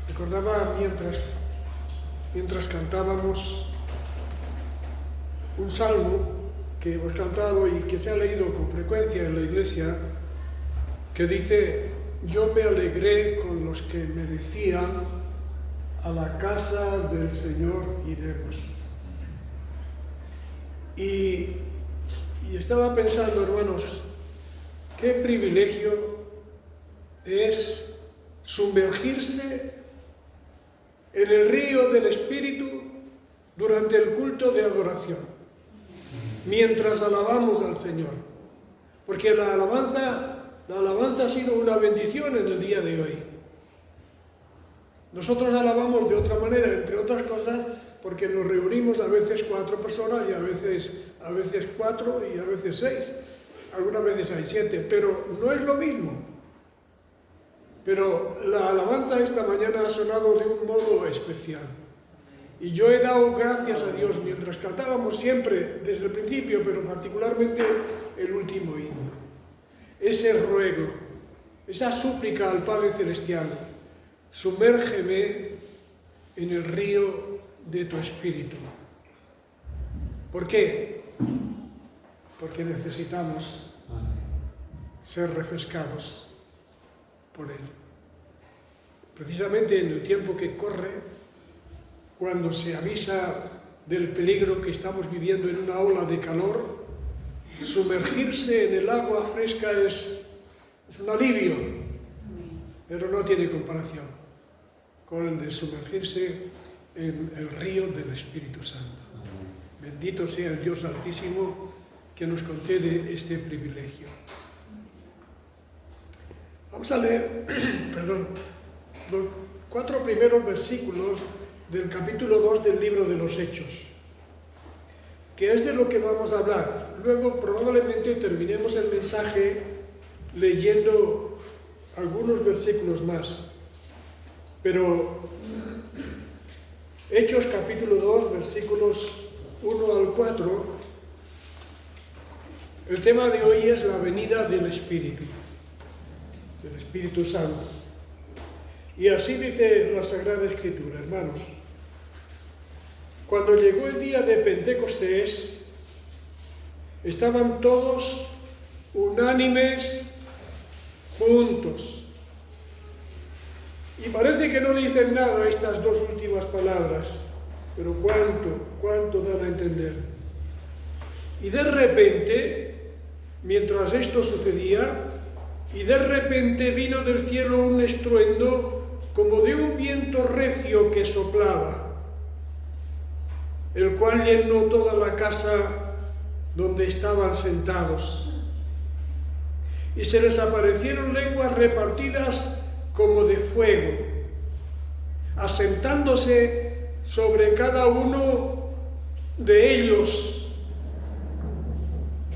Recordaba mientras cantábamos un salmo que hemos cantado y que se ha leído con frecuencia en la iglesia, que dice: yo me alegré con los que me decían, a la casa del Señor iremos. Y estaba pensando, hermanos, qué privilegio es sumergirse en el río del Espíritu durante el culto de adoración, mientras alabamos al Señor. Porque la alabanza ha sido una bendición en el día de hoy. Nosotros alabamos de otra manera, entre otras cosas, porque nos reunimos a veces 4 personas y a veces 4 y a veces 6. Algunas veces hay 7, pero no es lo mismo. Pero la alabanza esta mañana ha sonado de un modo especial. Y yo he dado gracias a Dios mientras cantábamos siempre, desde el principio, pero particularmente el último himno. Ese ruego, esa súplica al Padre Celestial: sumérgeme en el río de tu Espíritu. ¿Por qué? Porque necesitamos ser refrescados por Él. Precisamente en el tiempo que corre, cuando se avisa del peligro que estamos viviendo en una ola de calor, sumergirse en el agua fresca es un alivio, pero no tiene comparación con el de sumergirse en el río del Espíritu Santo. Bendito sea el Dios Altísimo que nos concede este privilegio. Vamos a leer, los 4 primeros versículos del capítulo 2 del libro de los Hechos, que es de lo que vamos a hablar. Luego probablemente terminemos el mensaje leyendo algunos versículos más. Pero Hechos capítulo 2, versículos 1 al 4, el tema de hoy es la venida del Espíritu Santo. Y así dice la Sagrada Escritura, hermanos: cuando llegó el día de Pentecostés, estaban todos unánimes juntos. Y parece que no dicen nada estas 2 últimas palabras, pero cuánto dan a entender. Y de repente, mientras esto sucedía, vino del cielo un estruendo como de un viento recio que soplaba, el cual llenó toda la casa donde estaban sentados. Y se les aparecieron lenguas repartidas como de fuego, asentándose sobre cada uno de ellos,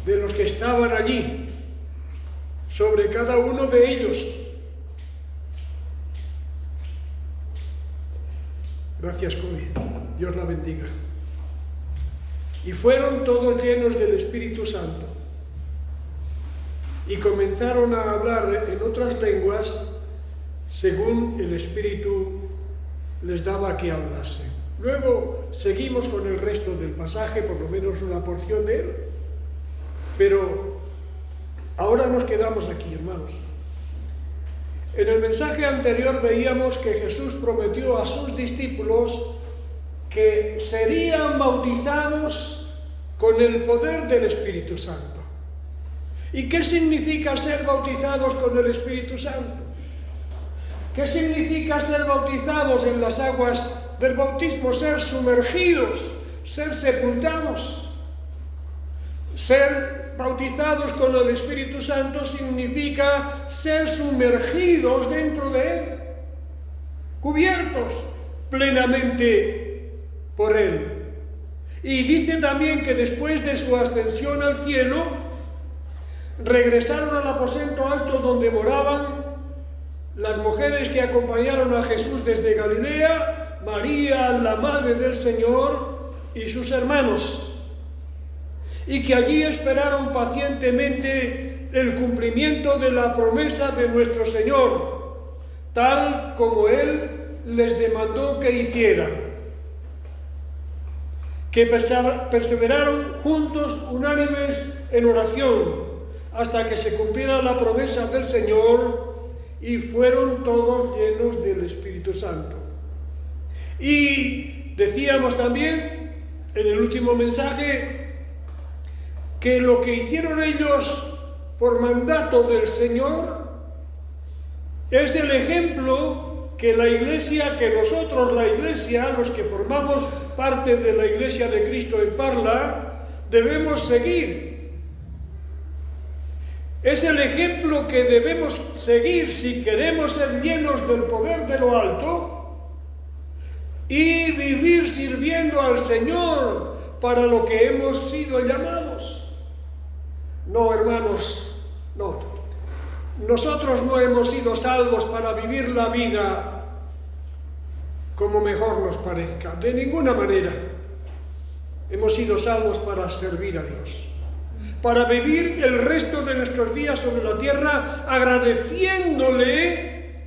de los que estaban allí, sobre cada uno de ellos. Gracias, Cobi. Dios la bendiga. Y fueron todos llenos del Espíritu Santo y comenzaron a hablar en otras lenguas según el Espíritu les daba que hablasen. Luego seguimos con el resto del pasaje, por lo menos una porción de él, pero ahora nos quedamos aquí, hermanos. En el mensaje anterior veíamos que Jesús prometió a sus discípulos que serían bautizados con el poder del Espíritu Santo. ¿Y qué significa ser bautizados con el Espíritu Santo? ¿Qué significa ser bautizados en las aguas del bautismo? Ser sumergidos, ser sepultados. Ser bautizados con el Espíritu Santo significa ser sumergidos dentro de Él, cubiertos plenamente por Él. Y dice también que después de su ascensión al cielo, regresaron al aposento alto donde moraban las mujeres que acompañaron a Jesús desde Galilea, María, la madre del Señor, y sus hermanos. y que allí esperaron pacientemente el cumplimiento de la promesa de nuestro Señor, tal como Él les demandó que hicieran, que perseveraron juntos, unánimes en oración, hasta que se cumpliera la promesa del Señor, y fueron todos llenos del Espíritu Santo. Y decíamos también en el último mensaje que lo que hicieron ellos por mandato del Señor es el ejemplo que la Iglesia, que nosotros, la Iglesia, los que formamos parte de la Iglesia de Cristo en Parla, debemos seguir. Es el ejemplo que debemos seguir si queremos ser llenos del poder de lo alto y vivir sirviendo al Señor para lo que hemos sido llamados. No, hermanos, no. Nosotros no hemos sido salvos para vivir la vida como mejor nos parezca, de ninguna manera. Hemos sido salvos para servir a Dios, para vivir el resto de nuestros días sobre la tierra agradeciéndole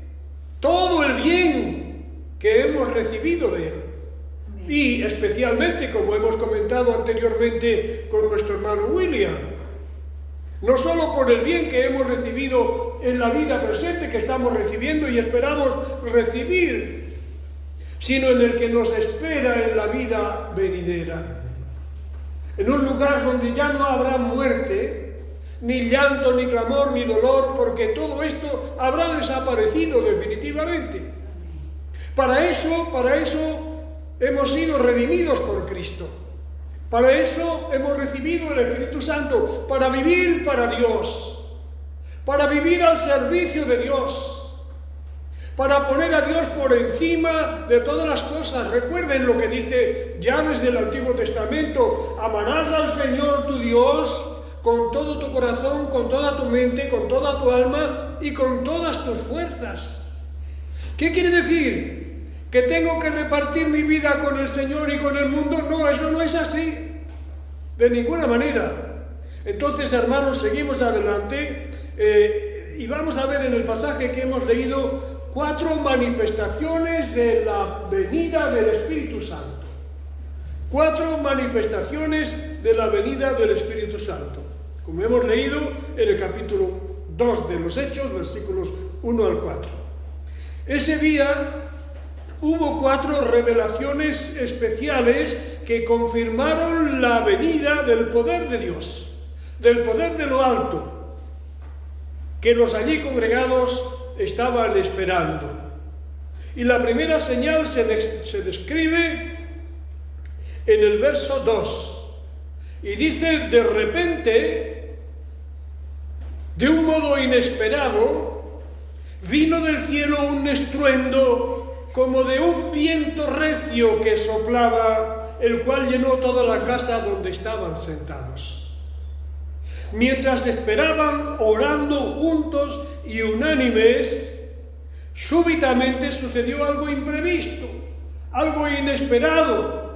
todo el bien que hemos recibido de Él. Y especialmente, como hemos comentado anteriormente con nuestro hermano William, no solo por el bien que hemos recibido en la vida presente, que estamos recibiendo y esperamos recibir, sino en el que nos espera en la vida venidera. En un lugar donde ya no habrá muerte, ni llanto, ni clamor, ni dolor, porque todo esto habrá desaparecido definitivamente. Para eso hemos sido redimidos por Cristo. Para eso hemos recibido el Espíritu Santo, para vivir para Dios, para vivir al servicio de Dios, para poner a Dios por encima de todas las cosas. Recuerden lo que dice ya desde el Antiguo Testamento: amarás al Señor tu Dios con todo tu corazón, con toda tu mente, con toda tu alma y con todas tus fuerzas. ¿Qué quiere decir? ¿Que tengo que repartir mi vida con el Señor y con el mundo? No, eso no es así, de ninguna manera. Entonces, hermanos, seguimos adelante y vamos a ver en el pasaje que hemos leído 4 manifestaciones de la venida del Espíritu Santo. 4 manifestaciones de la venida del Espíritu Santo, como hemos leído en el capítulo 2 de los Hechos, versículos 1 al 4. Ese día hubo 4 revelaciones especiales que confirmaron la venida del poder de Dios, del poder de lo alto, que los allí congregados estaban esperando. Y la primera señal se describe en el verso 2, y dice: de repente, de un modo inesperado, vino del cielo un estruendo como de un viento recio que soplaba, el cual llenó toda la casa donde estaban sentados. Mientras esperaban, orando juntos y unánimes, súbitamente sucedió algo imprevisto, algo inesperado,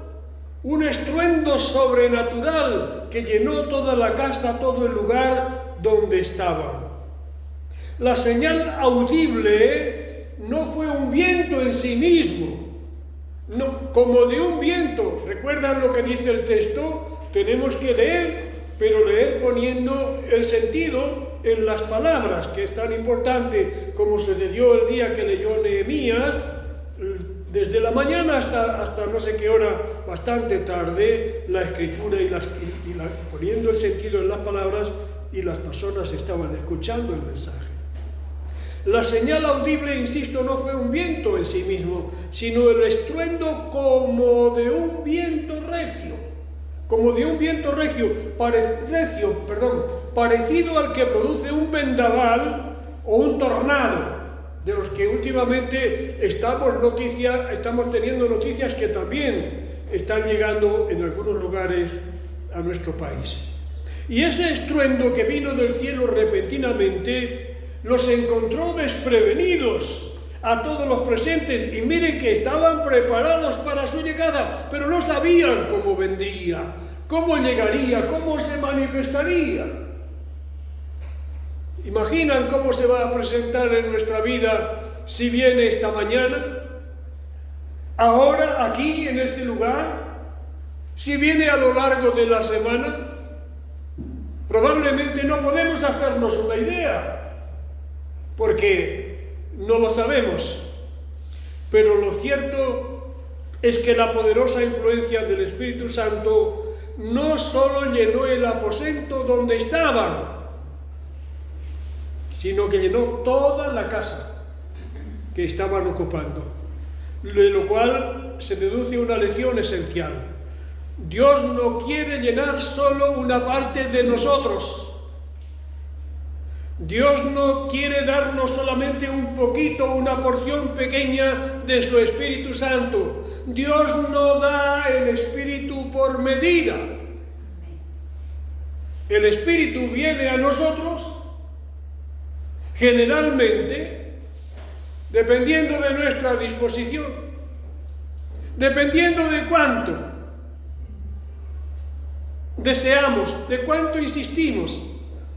un estruendo sobrenatural que llenó toda la casa, todo el lugar donde estaban. La señal audible no fue un viento en sí mismo, no, como de un viento. ¿Recuerdan lo que dice el texto? Tenemos que leer, pero leer poniendo el sentido en las palabras, que es tan importante, como sucedió el día que leyó Nehemías, desde la mañana hasta no sé qué hora, bastante tarde, la escritura poniendo el sentido en las palabras, y las personas estaban escuchando el mensaje. La señal audible, insisto, no fue un viento en sí mismo, sino el estruendo como de un viento recio, parecido al que produce un vendaval o un tornado, de los que últimamente estamos teniendo noticias que también están llegando en algunos lugares a nuestro país. Y ese estruendo que vino del cielo repentinamente los encontró desprevenidos a todos los presentes, y miren que estaban preparados para su llegada, pero no sabían cómo vendría, ¿Cómo llegaría? ¿Cómo se manifestaría? ¿Imaginan cómo se va a presentar en nuestra vida si viene esta mañana? Ahora, aquí, en este lugar, si viene a lo largo de la semana, probablemente no podemos hacernos una idea, porque no lo sabemos. Pero lo cierto es que la poderosa influencia del Espíritu Santo no solo llenó el aposento donde estaban, sino que llenó toda la casa que estaban ocupando. De lo cual se deduce una lección esencial. Dios no quiere llenar solo una parte de nosotros. Dios no quiere darnos solamente un poquito, una porción pequeña de su Espíritu Santo. Dios no da el Espíritu por medida. El Espíritu viene a nosotros generalmente dependiendo de nuestra disposición, dependiendo de cuánto deseamos, de cuánto insistimos,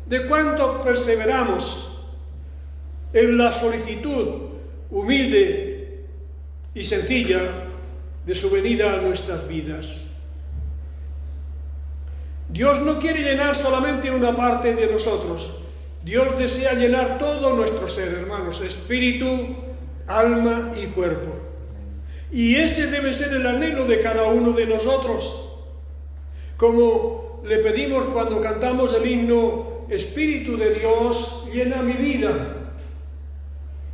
de cuánto perseveramos en la solicitud humilde y sencilla de su venida a nuestras vidas. Dios no quiere llenar solamente una parte de nosotros. Dios desea llenar todo nuestro ser, hermanos, espíritu, alma y cuerpo. Y ese debe ser el anhelo de cada uno de nosotros. Como le pedimos cuando cantamos el himno, Espíritu de Dios, llena mi vida.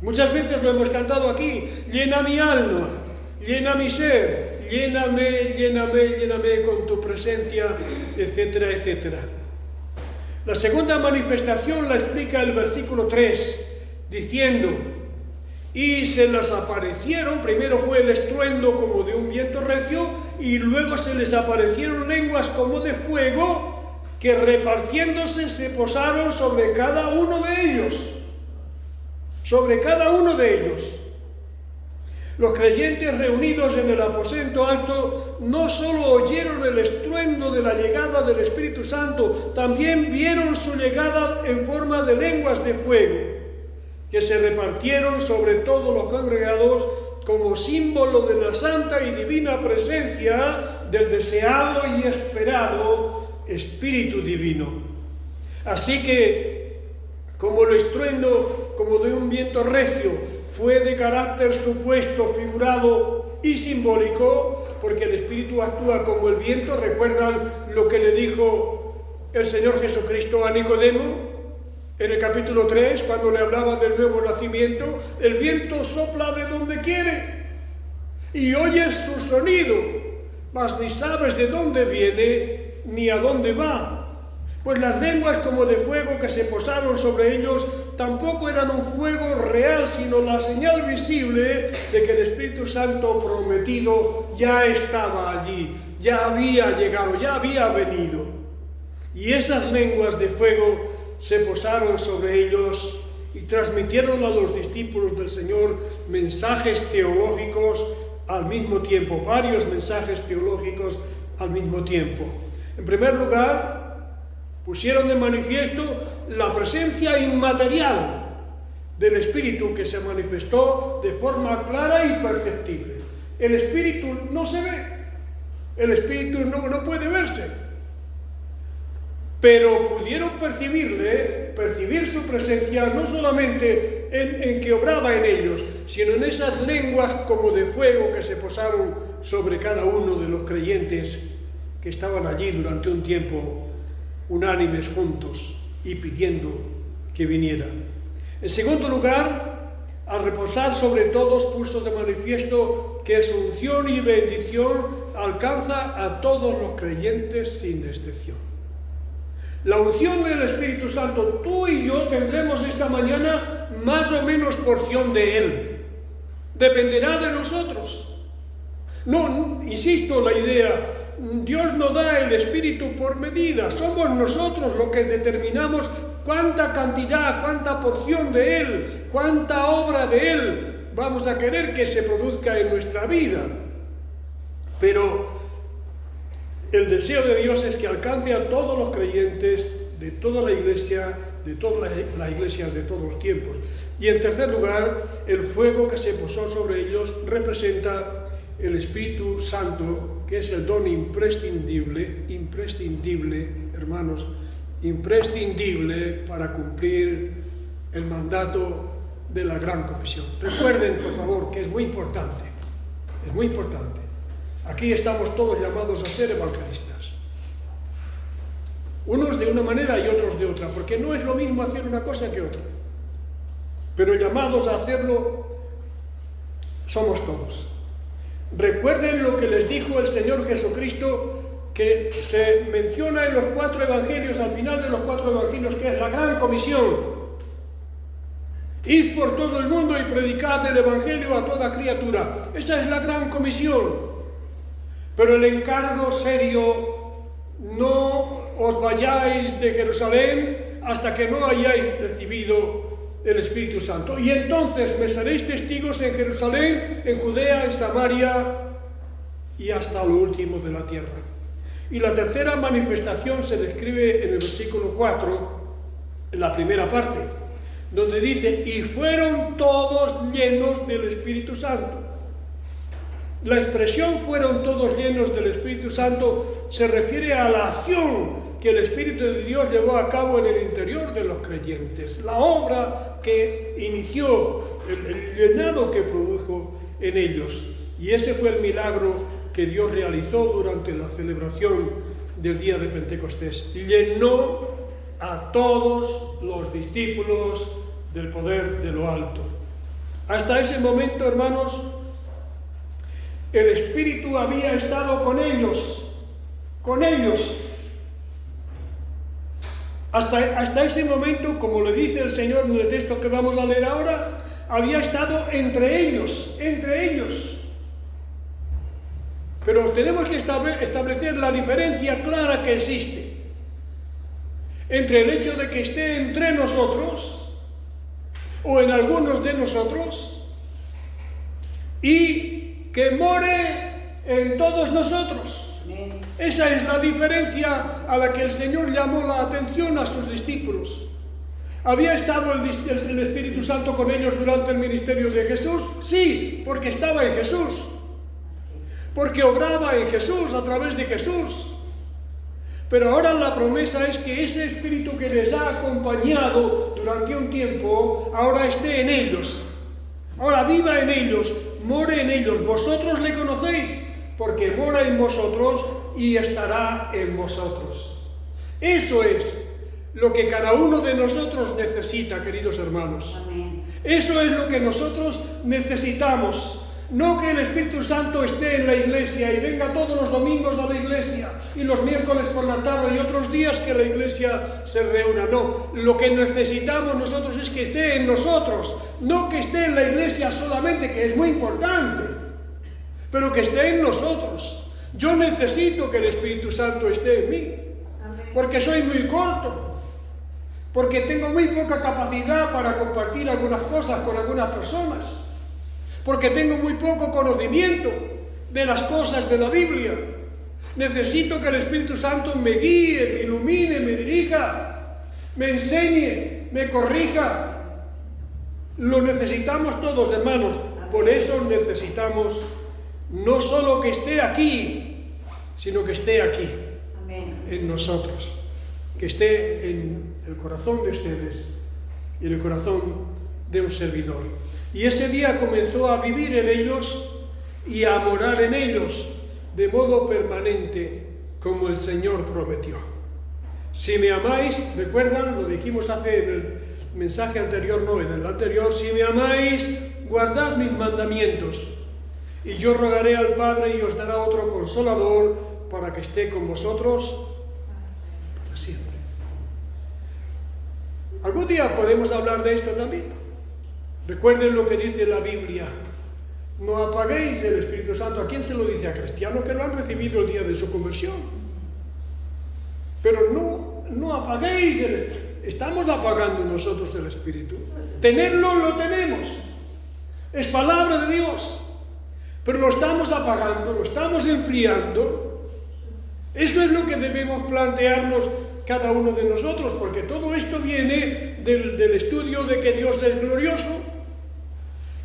Muchas veces lo hemos cantado aquí, llena mi alma, llena mi ser, lléname, lléname, lléname con tu presencia, etcétera, etcétera. La segunda manifestación la explica el versículo 3, diciendo, y se les aparecieron, primero fue el estruendo como de un viento recio, y luego se les aparecieron lenguas como de fuego, que repartiéndose se posaron sobre cada uno de ellos. Sobre cada uno de ellos. Los creyentes reunidos en el aposento alto no solo oyeron el estruendo de la llegada del Espíritu Santo, también vieron su llegada en forma de lenguas de fuego, que se repartieron sobre todos los congregados como símbolo de la santa y divina presencia del deseado y esperado Espíritu Divino. Así que, como el estruendo, como de un viento recio, fue de carácter supuesto, figurado y simbólico, porque el Espíritu actúa como el viento. ¿Recuerdan lo que le dijo el Señor Jesucristo a Nicodemo en el capítulo 3, cuando le hablaba del nuevo nacimiento? El viento sopla de donde quiere y oyes su sonido, mas ni sabes de dónde viene ni a dónde va. Pues las lenguas como de fuego que se posaron sobre ellos tampoco eran un fuego real, sino la señal visible de que el Espíritu Santo prometido ya estaba allí, ya había llegado, ya había venido. Y esas lenguas de fuego se posaron sobre ellos y transmitieron a los discípulos del Señor mensajes teológicos al mismo tiempo, varios mensajes teológicos al mismo tiempo. En primer lugar, pusieron de manifiesto la presencia inmaterial del Espíritu que se manifestó de forma clara y perceptible. El Espíritu no se ve, el Espíritu no puede verse, pero pudieron percibir su presencia no solamente en que obraba en ellos, sino en esas lenguas como de fuego que se posaron sobre cada uno de los creyentes que estaban allí durante un tiempo unánimes juntos y pidiendo que viniera. En segundo lugar, al reposar sobre todos, puso de manifiesto que su unción y bendición alcanza a todos los creyentes sin excepción. La unción del Espíritu Santo, tú y yo tendremos esta mañana más o menos porción de Él. Dependerá de nosotros. No, insisto, la idea, Dios no da el Espíritu por medida, somos nosotros los que determinamos cuánta cantidad, cuánta porción de Él, cuánta obra de Él vamos a querer que se produzca en nuestra vida. Pero el deseo de Dios es que alcance a todos los creyentes de toda la iglesia, de todas las iglesias de todos los tiempos. Y en tercer lugar, el fuego que se posó sobre ellos representa el Espíritu Santo, que es el don imprescindible, hermanos, imprescindible para cumplir el mandato de la Gran Comisión. Recuerden, por favor, que es muy importante, es muy importante. Aquí estamos todos llamados a ser evangelistas. Unos de una manera y otros de otra, porque no es lo mismo hacer una cosa que otra. Pero llamados a hacerlo somos todos. Recuerden lo que les dijo el Señor Jesucristo, que se menciona en los 4 evangelios, al final de los 4 evangelios, que es la Gran Comisión. Id por todo el mundo y predicad el evangelio a toda criatura. Esa es la Gran Comisión. Pero el encargo serio: no os vayáis de Jerusalén hasta que no hayáis recibido el Espíritu Santo. Y entonces me seréis testigos en Jerusalén, en Judea, en Samaria y hasta lo último de la tierra. Y la tercera manifestación se describe en el versículo 4, en la primera parte, donde dice: y fueron todos llenos del Espíritu Santo. La expresión "fueron todos llenos del Espíritu Santo" se refiere a la acción que el Espíritu de Dios llevó a cabo en el interior de los creyentes, la obra que inició, el llenado que produjo en ellos. Y ese fue el milagro que Dios realizó durante la celebración del día de Pentecostés. Llenó a todos los discípulos del poder de lo alto. Hasta ese momento, hermanos, el Espíritu había estado con ellos. Hasta ese momento, como le dice el Señor en el texto que vamos a leer ahora, había estado entre ellos. Pero tenemos que establecer la diferencia clara que existe entre el hecho de que esté entre nosotros o en algunos de nosotros y que more en todos nosotros. Esa es la diferencia a la que el Señor llamó la atención a sus discípulos. ¿Había estado el Espíritu Santo con ellos durante el ministerio de Jesús? Sí, porque estaba en Jesús, porque obraba en Jesús, a través de Jesús. Pero ahora la promesa es que ese Espíritu que les ha acompañado durante un tiempo, ahora esté en ellos, ahora viva en ellos, more en ellos. Vosotros le conocéis, porque mora en vosotros y estará en vosotros. Eso es lo que cada uno de nosotros necesita, queridos hermanos. Amén. Eso es lo que nosotros necesitamos. No que el Espíritu Santo esté en la iglesia y venga todos los domingos a la iglesia y los miércoles por la tarde y otros días que la iglesia se reúna. No, lo que necesitamos nosotros es que esté en nosotros, no que esté en la iglesia solamente, que es muy importante, pero que esté en nosotros. Yo necesito que el Espíritu Santo esté en mí, porque soy muy corto, porque tengo muy poca capacidad para compartir algunas cosas con algunas personas, porque tengo muy poco conocimiento de las cosas de la Biblia. Necesito que el Espíritu Santo me guíe, me ilumine, me dirija, me enseñe, me corrija. Lo necesitamos todos, hermanos. Por eso necesitamos no solo que esté aquí, sino que esté aquí, Amén. en nosotros, que esté en el corazón de ustedes y en el corazón de un servidor. Y ese día comenzó a vivir en ellos y a morar en ellos de modo permanente, como el Señor prometió. Si me amáis, recuerdan, lo dijimos en el mensaje anterior, no, en el anterior: si me amáis, guardad mis mandamientos, y yo rogaré al Padre y os dará otro Consolador para que esté con vosotros para siempre. ¿Algún día podemos hablar de esto también? Recuerden lo que dice la Biblia: no apaguéis el Espíritu Santo. ¿A quién se lo dice? A cristianos que lo han recibido el día de su conversión. Pero no apaguéis el Espíritu. Estamos apagando nosotros el Espíritu. Tenerlo lo tenemos, es palabra de Dios, pero lo estamos apagando, lo estamos enfriando Eso es lo que debemos plantearnos cada uno de nosotros, porque todo esto viene del estudio de que Dios es glorioso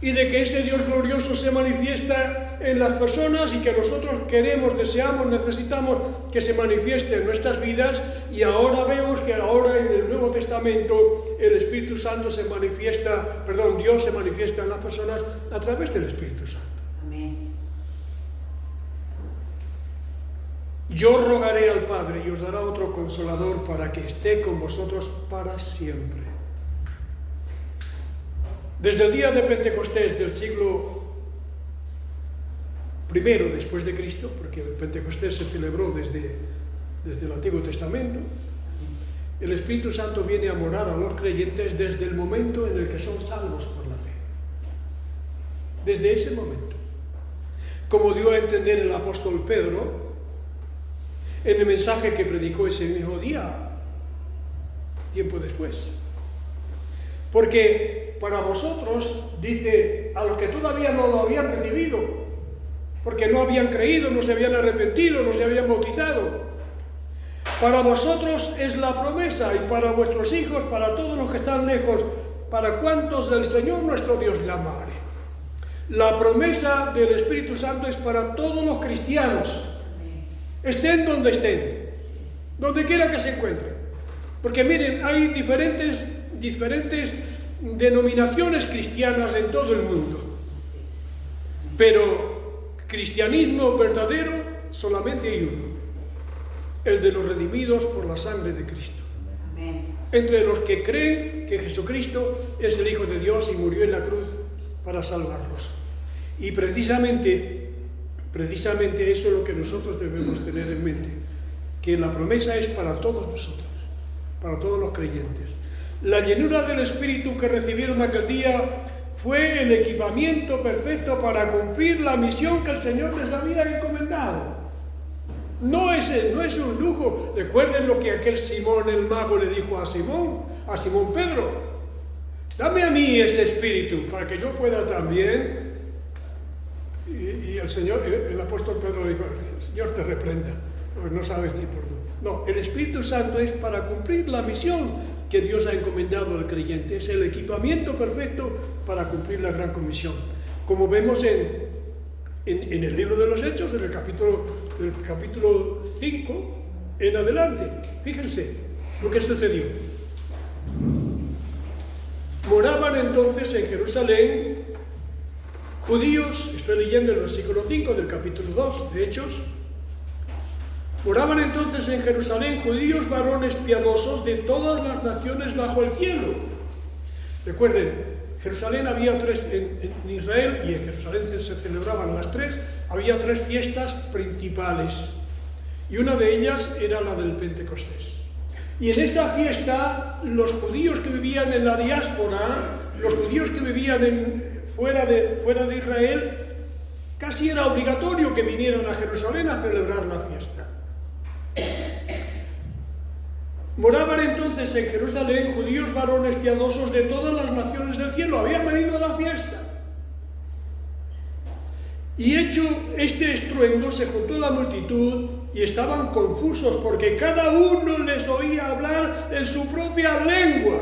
y de que ese Dios glorioso se manifiesta en las personas y que nosotros queremos, deseamos, necesitamos que se manifieste en nuestras vidas. Y ahora vemos que ahora en el Nuevo Testamento el Espíritu Santo se manifiesta, Dios se manifiesta en las personas a través del Espíritu Santo. Amén. Yo rogaré al Padre y os dará otro Consolador para que esté con vosotros para siempre. Desde el día de Pentecostés del siglo I después de Cristo, porque el Pentecostés se celebró desde el Antiguo Testamento, el Espíritu Santo viene a morar a los creyentes desde el momento en el que son salvos por la fe. Desde ese momento. Como dio a entender el apóstol Pedro en el mensaje que predicó ese mismo día, tiempo después. Porque para vosotros, dice, a los que todavía no lo habían recibido, porque no habían creído, no se habían arrepentido, no se habían bautizado, para vosotros es la promesa, y para vuestros hijos, para todos los que están lejos, para cuantos del Señor nuestro Dios llamare. La promesa del Espíritu Santo es para todos los cristianos, estén, donde quiera que se encuentren. Porque miren, hay diferentes denominaciones cristianas en todo el mundo, pero cristianismo verdadero solamente hay uno, el de los redimidos por la sangre de Cristo. Amén. Entre los que creen que Jesucristo es el Hijo de Dios y murió en la cruz para salvarlos. Y precisamente eso es lo que nosotros debemos tener en mente, que la promesa es para todos nosotros, para todos los creyentes. La llenura del Espíritu que recibieron aquel día fue el equipamiento perfecto para cumplir la misión que el Señor les había encomendado. No es un lujo. Recuerden lo que aquel Simón el mago le dijo a Simón Pedro: dame a mí ese espíritu para que yo pueda también. Y el apóstol Pedro dijo: el Señor te reprenda, porque no sabes ni por dónde. No, el Espíritu Santo es para cumplir la misión que Dios ha encomendado al creyente. Es el equipamiento perfecto para cumplir la gran comisión. Como vemos en el libro de los Hechos, del capítulo 5 en adelante. Fíjense lo que sucedió. Moraban entonces en Jerusalén judíos, estoy leyendo el versículo 5 del capítulo 2 de Hechos. Moraban entonces en Jerusalén judíos varones piadosos de todas las naciones bajo el cielo. Recuerden, Jerusalén había tres, en Israel, y en Jerusalén se celebraban las tres, había tres fiestas principales, y una de ellas era la del Pentecostés. Y en esta fiesta, los judíos que vivían en la diáspora, los judíos que vivían fuera de Israel, casi era obligatorio que vinieran a Jerusalén a celebrar la fiesta. Moraban entonces en Jerusalén judíos varones piadosos de todas las naciones del cielo. Habían venido a la fiesta. Y hecho este estruendo, se juntó la multitud y estaban confusos, porque cada uno les oía hablar en su propia lengua.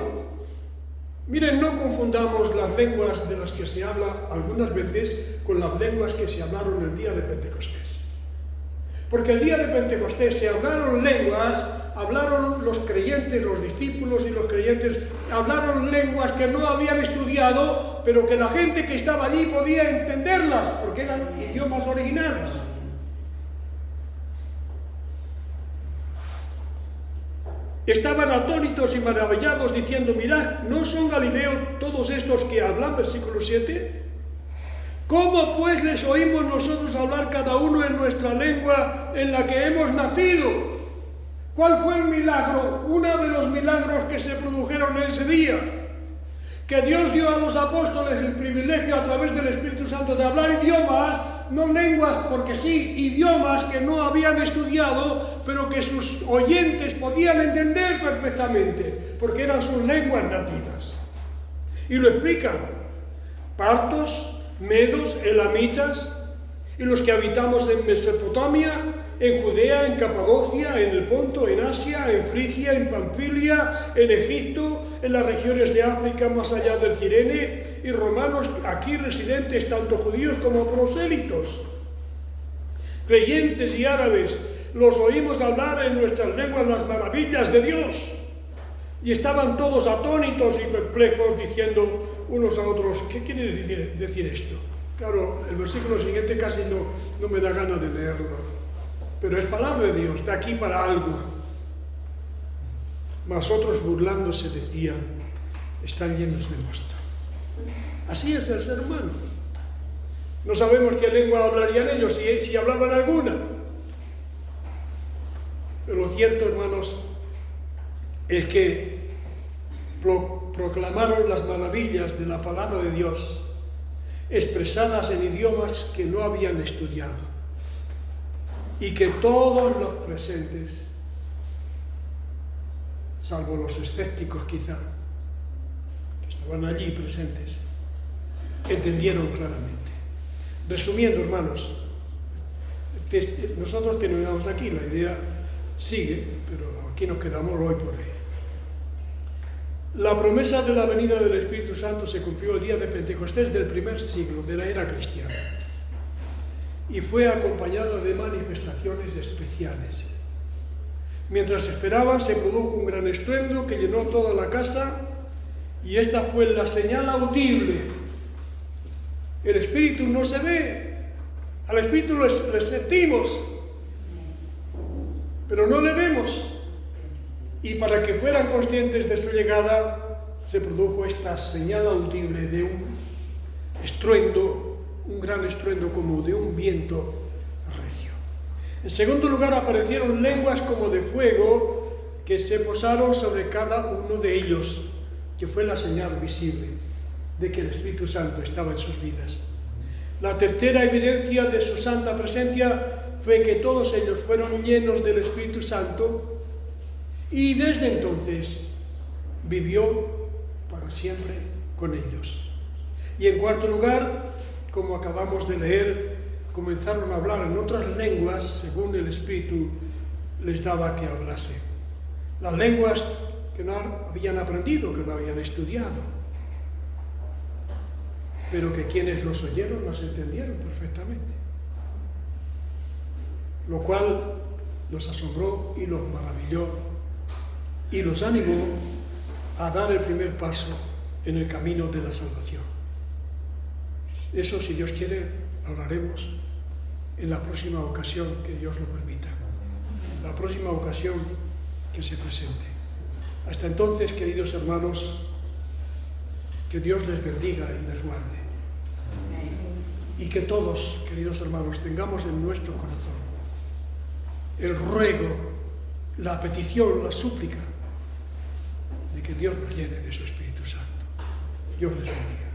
Miren, no confundamos las lenguas de las que se habla algunas veces con las lenguas que se hablaron el día de Pentecostés. Porque el día de Pentecostés se hablaron lenguas, hablaron los creyentes, los discípulos y los creyentes, hablaron lenguas que no habían estudiado, pero que la gente que estaba allí podía entenderlas, porque eran idiomas originales. Estaban atónitos y maravillados diciendo: mirad, ¿no son galileos todos estos que hablan? Versículo 7. ¿Cómo pues les oímos nosotros hablar cada uno en nuestra lengua en la que hemos nacido? ¿Cuál fue el milagro? Uno de los milagros que se produjeron ese día. Que Dios dio a los apóstoles el privilegio a través del Espíritu Santo de hablar idiomas, no lenguas porque sí, idiomas que no habían estudiado, pero que sus oyentes podían entender perfectamente, porque eran sus lenguas nativas. Y lo explican: partos, medos, elamitas, y los que habitamos en Mesopotamia, en Judea, en Capadocia, en el Ponto, en Asia, en Frigia, en Pamfilia, en Egipto, en las regiones de África más allá del Cirene, y romanos aquí residentes, tanto judíos como prosélitos, creyentes y árabes, los oímos hablar en nuestras lenguas las maravillas de Dios. Y estaban todos atónitos y perplejos, diciendo unos a otros, ¿qué quiere decir esto? Claro, el versículo siguiente casi no me da gana de leerlo, pero es palabra de Dios, está aquí para algo. Mas otros burlándose decían, están llenos de mosto. Así es el ser humano. No sabemos qué lengua hablarían ellos, si hablaban alguna. Pero lo cierto, hermanos, es que proclamaron las maravillas de la palabra de Dios, expresadas en idiomas que no habían estudiado, y que todos los presentes, salvo los escépticos quizá, que estaban allí presentes, entendieron claramente. Resumiendo, hermanos, nosotros terminamos aquí, la idea sigue, pero aquí nos quedamos hoy por hoy. La promesa de la venida del Espíritu Santo se cumplió el día de Pentecostés del primer siglo de la era cristiana y fue acompañada de manifestaciones especiales. Mientras esperaban, se produjo un gran estruendo que llenó toda la casa y esta fue la señal audible. El Espíritu no se ve, al Espíritu le sentimos, pero no le vemos. Y para que fueran conscientes de su llegada, se produjo esta señal audible de un estruendo, un gran estruendo como de un viento recio. En segundo lugar, aparecieron lenguas como de fuego que se posaron sobre cada uno de ellos, que fue la señal visible de que el Espíritu Santo estaba en sus vidas. La tercera evidencia de su santa presencia fue que todos ellos fueron llenos del Espíritu Santo y desde entonces vivió para siempre con ellos. Y en cuarto lugar, como acabamos de leer, comenzaron a hablar en otras lenguas según el Espíritu les daba que hablase. Las lenguas que no habían aprendido, que no habían estudiado, pero que quienes los oyeron las entendieron perfectamente. Lo cual los asombró y los maravilló y los animó a dar el primer paso en el camino de la salvación. Eso, si Dios quiere, hablaremos en la próxima ocasión que Dios lo permita, la próxima ocasión que se presente. Hasta entonces, queridos hermanos, que Dios les bendiga y les guarde. Y que todos, queridos hermanos, tengamos en nuestro corazón el ruego, la petición, la súplica de que Dios nos llene de su Espíritu Santo. Dios les bendiga.